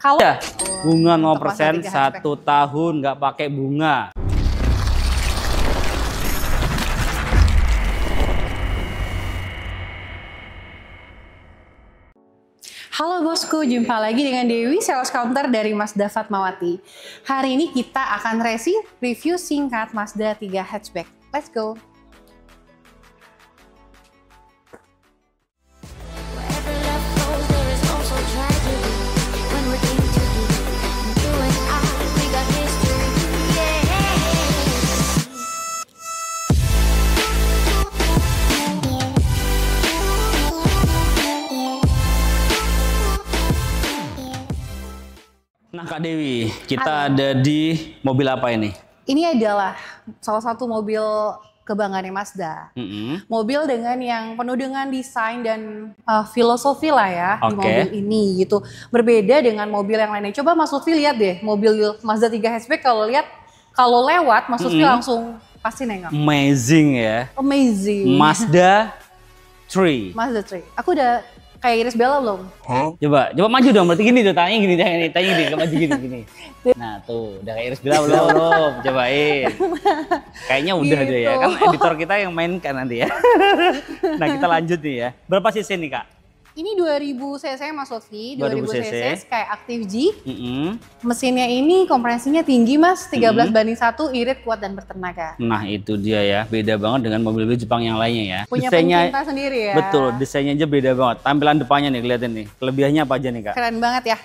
Kalau ya, bunga 0% Mazda 3 hatchback. 1 tahun nggak pakai bunga. Halo bosku, jumpa lagi dengan Dewi, sales counter dari Mazda Fatmawati. Hari ini kita akan review singkat Mazda 3 hatchback. Let's go! Nah Kak Dewi, kita ada di mobil apa ini? Ini adalah salah satu mobil kebanggaannya Mazda. Mobil dengan yang penuh dengan desain dan filosofi lah ya di mobil ini gitu. Berbeda dengan mobil yang lainnya. Coba Mas Lutfi lihat deh mobil Mazda 3 hatchback, kalau lewat Mas Lutfi langsung pasti nengok. Amazing ya. Amazing. Mazda 3. Mazda 3. Aku udah kayak Iris Bella belum? Coba maju dong, berarti gini tuh, tanya gini, maju gini. Nah tuh, udah kayak Iris Bella belum? Cobain. Kayaknya udah gitu. deh ya, kan editor kita yang mainkan nanti ya. Nah kita lanjut nih ya. Berapa cc nih Kak? Ini 2000 cc Mas Lutfi, 2000 cc kayak Active G. Mesinnya ini kompresinya tinggi Mas, 13/1, irit, kuat dan bertenaga. Nah itu dia ya, beda banget dengan mobil-mobil Jepang yang lainnya ya. Punya desainnya, pencinta sendiri ya. Betul, desainnya aja beda banget. Tampilan depannya nih, lihatin nih. Kelebihannya apa aja nih Kak? Keren banget ya.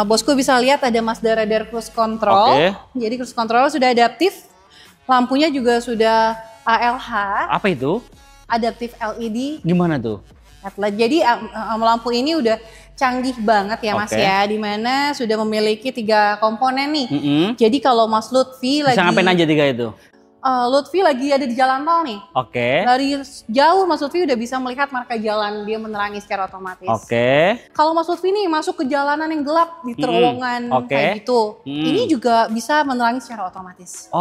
Bosku bisa lihat ada Mazda Radar Cruise Control. Jadi Cruise Control sudah adaptif. Lampunya juga sudah ALH. Apa itu? Adaptif LED. Gimana tuh? Jadi lampu ini udah canggih banget ya Mas ya, dimana sudah memiliki 3 komponen nih. Jadi kalau Mas Lutfi bisa ngapain aja 3 itu? Lutfi lagi ada di jalan tol nih. Dari jauh Mas Lutfi udah bisa melihat marka jalan, dia menerangi secara otomatis. Kalau Mas Lutfi nih masuk ke jalanan yang gelap di terowongan kayak gitu, ini juga bisa menerangi secara otomatis.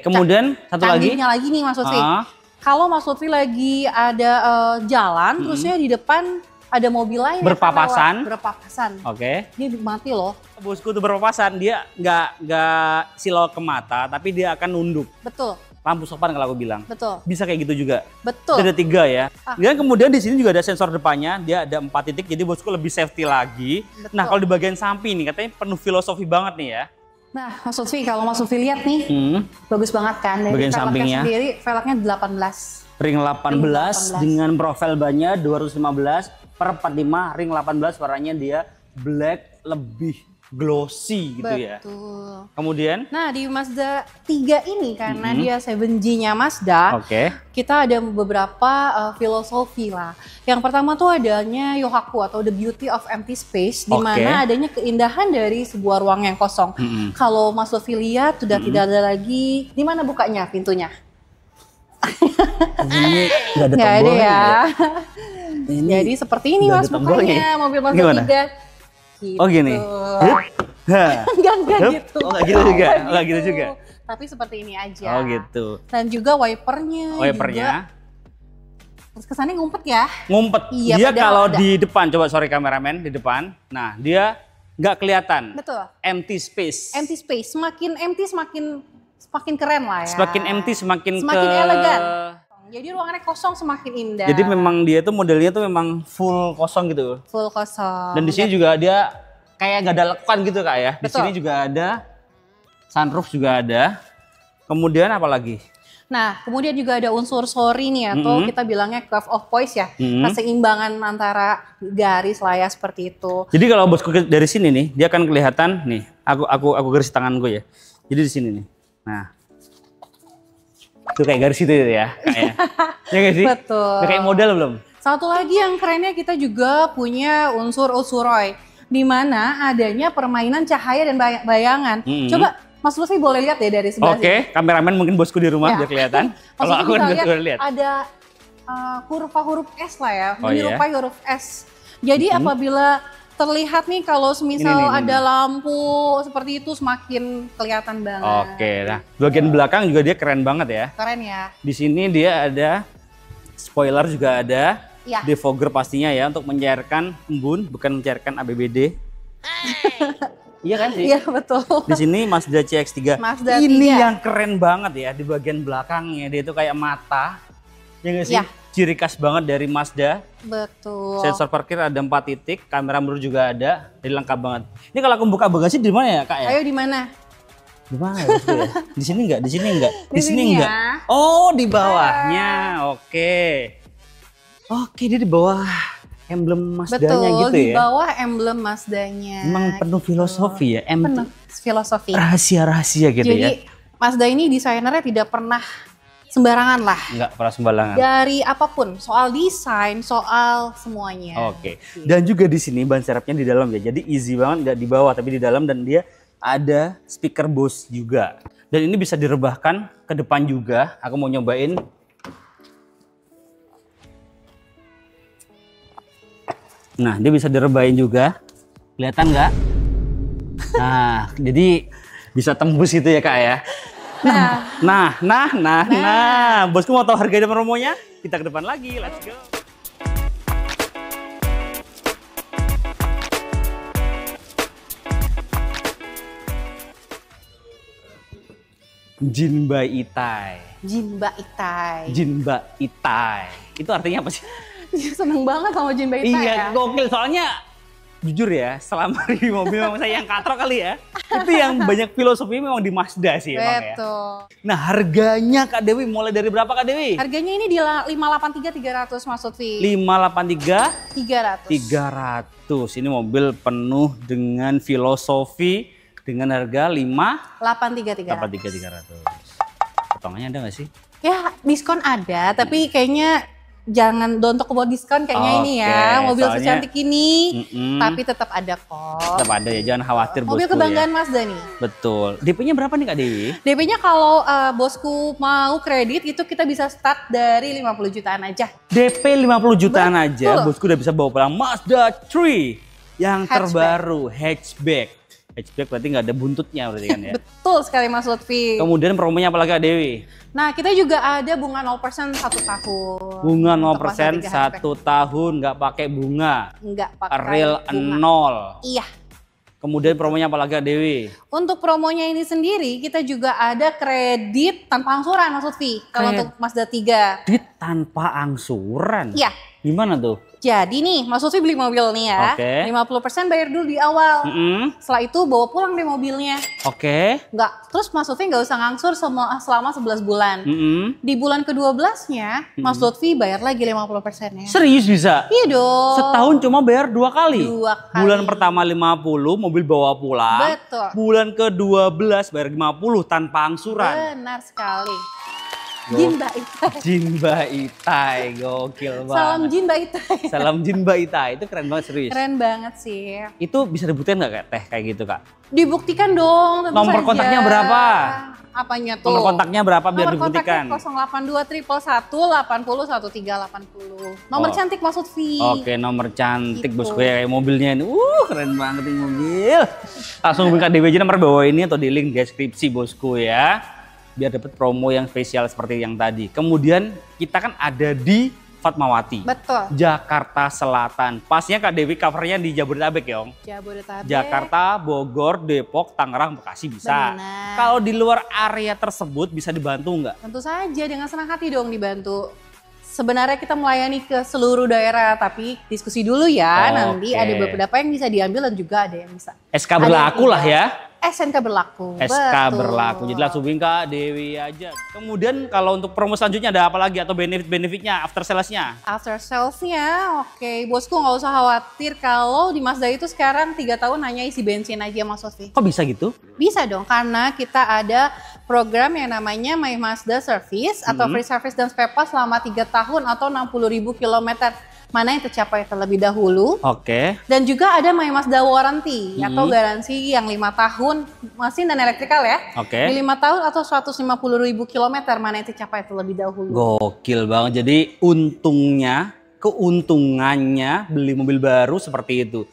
Kemudian satu lagi? Canggihnya lagi nih Mas Lutfi. Kalau Mas Lutfi lagi ada jalan, terusnya di depan ada mobil lain berpapasan. Dia mati loh. Bosku tuh berpapasan, dia nggak silau ke mata, tapi dia akan nunduk. Betul. Lampu sopan kalau aku bilang. Betul. Bisa kayak gitu juga. Betul. Ada 3 ya. Dan kemudian di sini juga ada sensor depannya, dia ada 4 titik, jadi bosku lebih safety lagi. Betul. Nah kalau di bagian samping nih, katanya penuh filosofi banget nih ya. Nah, Mas Lutfi, kalau Mas Lutfi lihat nih, bagus banget kan. Dari bagian sampingnya sendiri, velgnya 18. Ring 18 dengan profil bannya 215/45, ring 18 warnanya dia black, lebih glossy gitu ya. Betul. Kemudian? Nah, di Mazda 3 ini karena dia 7G-nya Mazda, kita ada beberapa filosofi lah. Yang pertama tuh adanya Yohaku atau the beauty of empty space, di mana adanya keindahan dari sebuah ruang yang kosong. Kalau Mas Lutfi lihat sudah tidak ada lagi, di mana bukanya pintunya? Ini nggak ada tombolnya ya. Ini jadi seperti ini Mas bukanya mobil Mazda 3. Gitu. Oh gini? Enggak gitu. Oh enggak gitu juga? Enggak gitu juga? Tapi seperti ini aja. Oh gitu. Dan juga wipernya. Terus kesannya ngumpet ya? Ngumpet. Iya, dia kalau di depan, coba sorry kameramen, di depan. Nah dia nggak kelihatan. Betul. Empty space. Empty space. Semakin empty semakin keren lah ya. Semakin empty semakin elegan. Jadi ruangannya kosong semakin indah. Jadi memang dia tuh modelnya tuh memang full kosong gitu. Full kosong. Dan di sini juga dia kayak nggak ada lekukan gitu Kak ya. Di sini juga ada sunroof juga ada. Kemudian apa lagi? Nah, kemudian juga ada unsur sorry nih atau kita bilangnya curve of poise ya. Keseimbangan antara garis lah ya seperti itu. Jadi kalau bosku dari sini nih, dia akan kelihatan nih. Aku garis tangan gue ya. Jadi di sini nih. Nah. Itu kayak garis itu ya, kayaknya. Ya nggak sih? Betul. Udah kayak model belum? Satu lagi yang kerennya kita juga punya unsur Usuroi, di mana adanya permainan cahaya dan bayangan. Coba Mas Lutfi boleh lihat ya dari sebelah sini. Kameramen mungkin bosku di rumah biar kelihatan. Kalau aku udah lihat. Ada kurva huruf S lah ya, menyerupai huruf S. Jadi apabila terlihat nih kalau semisal ada lampu seperti itu semakin kelihatan banget. Nah bagian belakang juga dia keren banget ya. Keren ya. Di sini dia ada spoiler juga ada, defogger pastinya ya untuk mencairkan embun, bukan mencairkan ABBD. Iya kan sih? Iya betul. Di sini Mazda CX-3. Mazda ini 3. yang keren banget ya di bagian belakangnya. Dia itu kayak mata. Ya nggak sih? Ya. Ciri khas banget dari Mazda. Betul. Sensor parkir ada 4 titik, kamera mirror juga ada. Jadi lengkap banget. Ini kalau aku buka bagasi di mana ya, Kak ya? Ayo di mana? Di mana ya? Di sini enggak? Di sini enggak? Di sini sini enggak? ya. Oh, di bawahnya. Oke. Oke, dia di bawah emblem Mazdanya Betul, gitu ya. di bawah emblem Mazdanya. Emang penuh filosofi ya, Penuh filosofi. rahasia-rahasia gitu ya. Jadi Mazda ini desainernya tidak pernah sembarangan lah. Enggak pernah sembarangan. Dari apapun, soal desain, soal semuanya. Oke. Dan juga di sini ban serepnya di dalam ya. Jadi easy banget, nggak di bawah tapi di dalam, dan dia ada speaker Bose juga. Dan ini bisa direbahkan ke depan juga. Aku mau nyobain. Nah, dia bisa direbahin juga. Kelihatan nggak? Nah, jadi bisa tembus itu ya, Kak ya. Nah. Bosku mau tahu harga dan promonya? Kita ke depan lagi. Let's go. Jinba Itai. Jinba Itai. Jinba Itai. Itu artinya apa sih? Seneng banget sama Jinba Itai Iya, ya. gokil. Soalnya jujur ya, selama di mobil memang saya yang katrok kali ya. Itu yang banyak filosofi memang di Mazda sih emang ya. Betul. Nah, harganya Kak Dewi mulai dari berapa Kak Dewi? Harganya ini di 583 300 Mas Lutfi. 583 300. 300. Ini mobil penuh dengan filosofi dengan harga 83 300. 300. Potongannya ada nggak sih? Ya, diskon ada, tapi kayaknya jangan dontok buat diskon kayaknya ini ya. Mobil soalnya- secantik ini, tapi tetap ada kok. Tetap ada ya, jangan khawatir Mobil bosku kebanggaan ya. Mazda nih. Betul. DP-nya berapa nih Kak Dewi? DP-nya kalau bosku mau kredit itu kita bisa start dari 50 jutaan aja. DP 50 jutaan aja, Betul. bosku udah bisa bawa pulang Mazda 3 yang Hatchback. terbaru, hatchback. Hatchback berarti nggak ada buntutnya berarti kan ya. Betul sekali Mas Lutfi. Kemudian promonya apa lagi Kak Dewi? Nah, kita juga ada bunga 0% 1 tahun. Bunga Untuk 0% Mazda 3 hatchback. 1 tahun, nggak pakai bunga. Enggak pakai Real bunga. 0. Iya. Kemudian promonya apa lagi Kak Dewi? Untuk promonya ini sendiri kita juga ada kredit tanpa angsuran Mas Lutfi. Kalau untuk Mazda 3. Kredit tanpa angsuran? Iya. Gimana tuh? Jadi nih, Mas Lutfi beli mobil nih ya. Oke. 50% bayar dulu di awal. Setelah itu bawa pulang deh mobilnya. Oke. Terus Mas Lutfi nggak usah ngangsur selama 11 bulan. Di bulan ke-12-nya, Mas Lutfi bayar lagi 50%-nya. Serius bisa? Iya dong. Setahun cuma bayar 2 kali? 2 kali. Bulan pertama 50, mobil bawa pulang. Betul. Bulan ke-12 bayar 50 tanpa angsuran. Benar sekali. Jinba Itai. Jinba Itai, gokil banget. Salam Jinba Itai. Salam Jinba Itai, itu keren banget serius. Keren banget sih. Itu bisa dibutuhin nggak Kak, teh kayak gitu Kak? Dibuktikan dong, tentu Nomor saja. kontaknya berapa? Apanya tuh? Nomor kontaknya berapa biar Nomor dibuktikan? kontaknya 082 111 80 1380. Nomor Oh. cantik Mas Lutfi. Oke, nomor cantik Gitu. bosku ya, kayak mobilnya ini. Keren banget ini mobil. Langsung hubungi Kak Dewi aja nomor bawah ini atau di link deskripsi bosku ya. Biar dapat promo yang spesial seperti yang tadi. Kemudian kita kan ada di Fatmawati, Betul. Jakarta Selatan. Pasnya Kak Dewi covernya di Jabodetabek ya, Om. Jabodetabek. Jakarta, Bogor, Depok, Tangerang, Bekasi bisa. Benar. Kalau di luar area tersebut bisa dibantu nggak? Tentu saja dengan senang hati dong dibantu. Sebenarnya kita melayani ke seluruh daerah, tapi diskusi dulu ya. Nanti Oke. ada beberapa yang bisa diambil dan juga ada yang bisa. SK berlaku lah ya. SNK berlaku. SK Betul. berlaku. Jadi langsung hubungin Kak Dewi aja. Kemudian kalau untuk promo selanjutnya ada apa lagi atau benefit-benefitnya after sales-nya? After sales-nya, oke. Bosku nggak usah khawatir kalau di Mazda itu sekarang 3 tahun hanya isi bensin aja Mas Lutfi. Kok bisa gitu? Bisa dong, karena kita ada program yang namanya My Mazda Service atau free service dan spare parts selama 3 tahun atau 60.000 kilometer. Mana yang tercapai terlebih dahulu. Oke. Dan juga ada My Mazda Warranty atau garansi yang 5 tahun mesin dan elektrikal ya. Oke. Di 5 tahun atau 150.000 kilometer mana yang tercapai terlebih dahulu. Gokil banget. Jadi keuntungannya beli mobil baru seperti itu.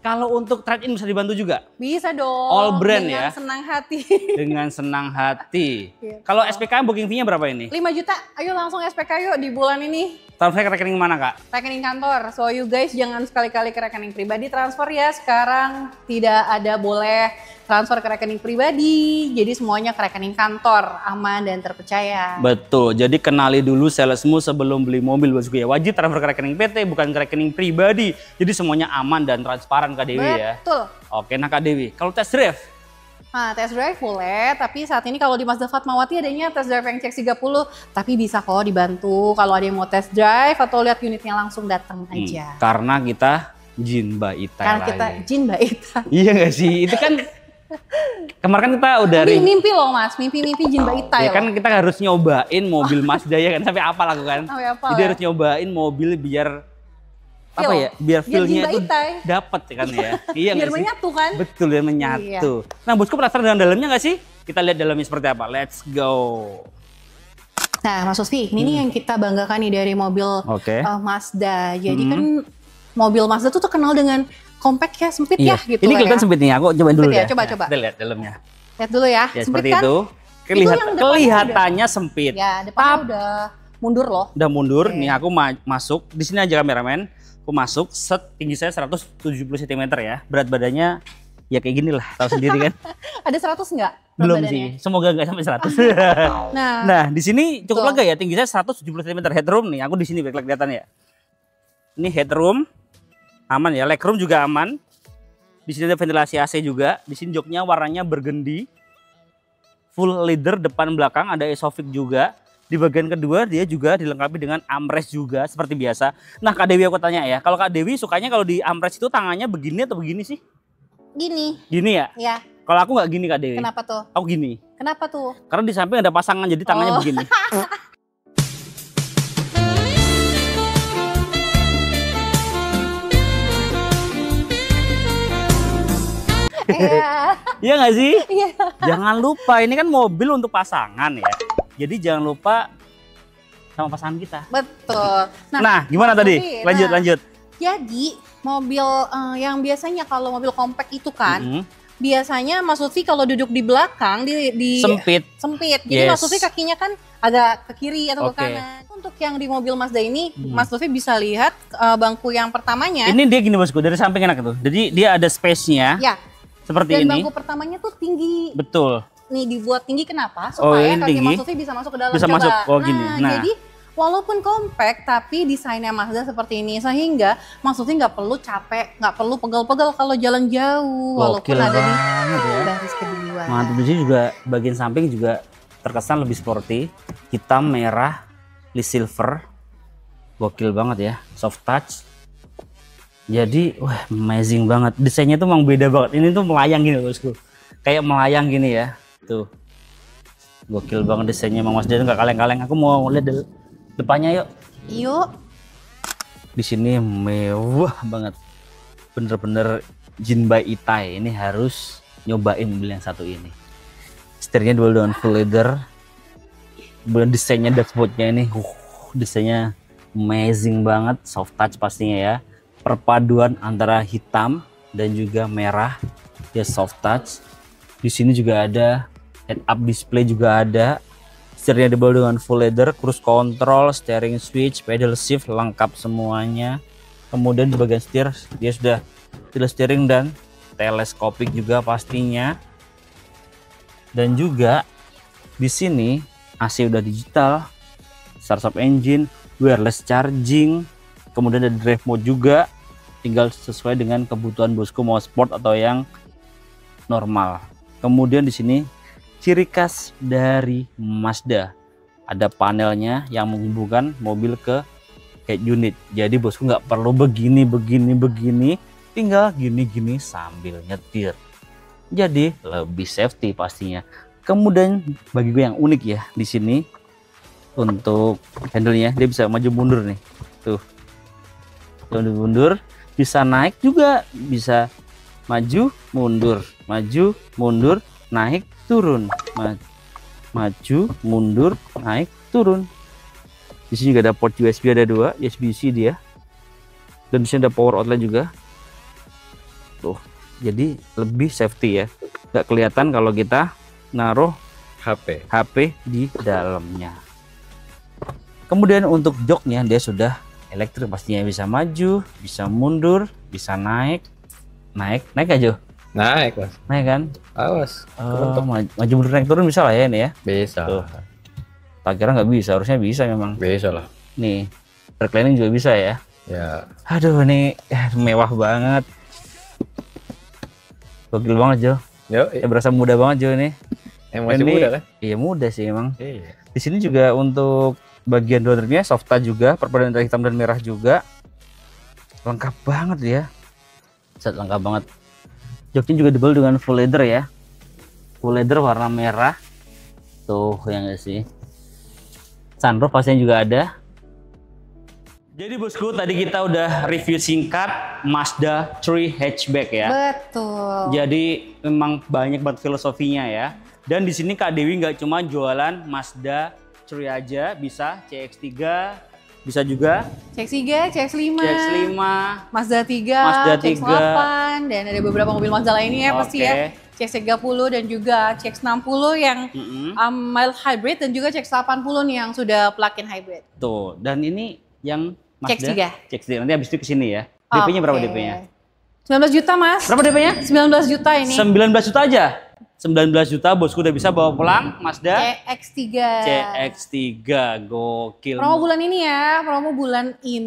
Kalau untuk trade-in bisa dibantu juga? Bisa dong. All brand dengan ya? senang hati. Dengan senang hati. Iya. Kalau SPKM booking fee-nya berapa ini? 5 juta, ayo langsung SPK yuk di bulan ini. Transfer ke rekening mana, Kak? Rekening kantor. So you guys jangan sekali-kali ke rekening pribadi transfer ya. Sekarang tidak ada boleh transfer ke rekening pribadi. Jadi semuanya ke rekening kantor, aman dan terpercaya. Betul. Jadi kenali dulu salesmu sebelum beli mobil, bosku ya. Wajib transfer ke rekening PT, bukan ke rekening pribadi. Jadi semuanya aman dan transparan, Kak Dewi ya. Betul. Oke, nah Kak Dewi, kalau test drive? Nah, test drive boleh, tapi saat ini kalau di Mazda Fatmawati adanya test drive yang CX-30, tapi bisa kok dibantu kalau ada yang mau test drive atau lihat unitnya langsung datang aja. Karena kita Jin Mbak Ita. Karena kita Jin Mbak Ita. Iya nggak sih? Itu kan kemarin kan kita udah mimpi loh Mas, mimpi Jin Mbak Ita ya. Kan kita harus nyobain mobil Mazda ya kan, sampai apal aku kan. Jadi harus nyobain mobil biar apa ya, biar feel-nya itu dapat kan ya. Iya biar menyatu kan? Betul, biar menyatu. Iya. Nah, bosku penasaran dengan dalamnya nggak sih? Kita lihat dalamnya seperti apa. Let's go. Nah, Mas Lutfi, ini yang kita banggakan nih dari mobil Mazda. Jadi kan mobil Mazda tuh terkenal dengan compact ya, sempit ya gitu. Ini kelihatan sempit nih, aku cobain dulu ya. Coba. Kita lihat dalamnya. Lihat dulu ya. Ya seperti kan? Itu. Kelihatannya sempit. Ya, depannya udah mundur loh. Udah mundur. Nih aku masuk. Di sini aja kameramen. Aku masuk, tinggi saya 170 cm ya. Berat badannya ya kayak gini lah, tahu sendiri kan. Ada 100 nggak? Belum sih, semoga nggak sampai 100. Nah, di sini cukup lega ya, tinggi saya 170 cm. Headroom nih, aku di sini baiklah kelihatan ya. Ini headroom, aman ya, legroom juga aman. Di sini ada ventilasi AC juga. Di sini joknya warnanya burgundy. Full leather depan belakang, ada Isofix juga. Di bagian kedua dia juga dilengkapi dengan armrest juga seperti biasa. Nah Kak Dewi aku tanya ya, kalau Kak Dewi sukanya kalau di armrest itu tangannya begini atau begini sih? Gini. Gini ya? Iya. Kalau aku nggak gini Kak Dewi. Kenapa tuh? Aku gini. Kenapa tuh? Karena di samping ada pasangan jadi tangannya begini. Iya nggak sih? Iya. Jangan lupa ini kan mobil untuk pasangan ya. Jadi jangan lupa sama pasangan kita. Betul. Nah gimana tadi? Lanjut. Jadi mobil yang biasanya kalau mobil compact itu kan, biasanya Mas Lutfi kalau duduk di belakang di sempit. Jadi Mas Lutfi kakinya kan agak ke kiri atau ke kanan. Untuk yang di mobil Mazda ini, Mas Lutfi bisa lihat bangku yang pertamanya. Ini dia gini bosku, dari samping enak tuh. Jadi dia ada space-nya. Ya. Seperti ini. Dan bangku pertamanya tuh tinggi. Betul. Nih dibuat tinggi kenapa? Supaya kaki Mas Lutfi bisa masuk ke dalam. Bisa masuk. Oh gini. Nah, jadi walaupun compact tapi desainnya Mazda seperti ini sehingga Mas Lutfi nggak perlu capek, nggak perlu pegel-pegel kalau jalan jauh. Walaupun ada di baris kedua. Mantap. Di sini juga bagian samping juga terkesan lebih sporty, hitam, merah, silver, gokil banget ya, soft touch. Jadi wah amazing banget, desainnya tuh memang beda banget. Ini tuh melayang gini bosku, kayak melayang gini ya. Tuh, gokil banget desainnya Mang Mazda, nggak kaleng-kaleng. Aku mau lihat depannya yuk. Yuk. Di sini mewah banget, bener-bener Jin Mbak Ita. Ini harus nyobain mobil yang satu ini. Setirnya dual dengan full leather. Kemudian desainnya dashboardnya ini, desainnya amazing banget, soft touch pastinya ya. Perpaduan antara hitam dan juga merah, ya soft touch. Di sini juga ada head up display juga ada. Setirnya dibawa dengan full leather, cruise control, steering switch, pedal shift lengkap semuanya. Kemudian di bagian setir dia sudah tilt steering dan teleskopik juga pastinya. Dan juga di sini AC udah digital, start engine, wireless charging, kemudian ada drive mode juga. Tinggal sesuai dengan kebutuhan bosku mau sport atau yang normal. Kemudian di sini ciri khas dari Mazda, ada panelnya yang menghubungkan mobil ke head unit. Jadi bosku nggak perlu begini, tinggal gini sambil nyetir. Jadi lebih safety pastinya. Kemudian bagi gue yang unik ya di sini untuk handle-nya, dia bisa maju mundur nih. Tuh. Mundur, bisa naik juga, bisa maju mundur, naik turun, maju mundur, naik turun. Di sini juga ada port USB, ada 2 USB-C dia. Dan di sini ada power outlet juga. Tuh, jadi lebih safety ya. Nggak kelihatan kalau kita naruh HP di dalamnya. Kemudian untuk joknya dia sudah elektrik, pastinya bisa maju, bisa mundur, bisa naik aja. Naik Mas. Naik kan? Awas. Maju mundur naik turun bisa lah ya ini ya. Bisa. Tuh. Tak kira nggak bisa, harusnya bisa memang. Bisa lah. Nih, reclining juga bisa ya. Ya. Aduh ini mewah banget. Gokil banget Jo. Yo, Berasa muda banget Jo ini. masih muda kan? Iya muda sih emang. Iya. Di sini juga untuk bagian doornya soft touch juga, perpaduan antara hitam dan merah juga. Lengkap banget ya. Lengkap banget. Joknya juga dibel dengan full leather ya. Full leather warna merah. Tuh yang nggak sih. Sunroof pastinya juga ada. Jadi bosku, tadi kita udah review singkat Mazda 3 hatchback ya. Betul. Jadi memang banyak banget filosofinya ya. Dan di sini Kak Dewi nggak cuma jualan Mazda 3 aja, bisa CX-3, bisa juga CX-3, CX-5, Mazda 3, CX-8, dan ada beberapa mobil Mazda lainnya pasti ya. CX-30 dan juga CX-60 yang mild hybrid dan juga CX-80 nih yang sudah plug-in hybrid. Tuh, dan ini yang Mazda CX-3. Nanti habis itu kesini ya. DP-nya berapa DP-nya? 19 juta Mas. Berapa DP-nya? 19 juta ini. 19 juta aja? 19 juta bosku udah bisa bawa pulang Mazda CX-3. CX-3, gokil. Promo bulan ini ya, promo bulan ini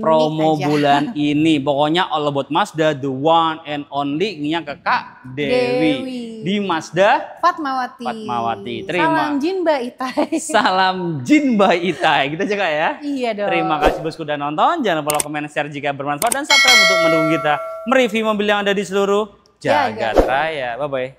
bulan ini. Pokoknya all about Mazda, the one and only nya ke Kak Dewi. Di Mazda Fatmawati. Terima. Salam Jin Mbak Itai. Salam Jin Mbak Itai. Gitu aja Kak ya. Iya dong. Terima kasih bosku udah nonton. Jangan lupa komen, share jika bermanfaat dan subscribe untuk mendukung kita mereview mobil yang ada di seluruh jagat raya. Bye bye.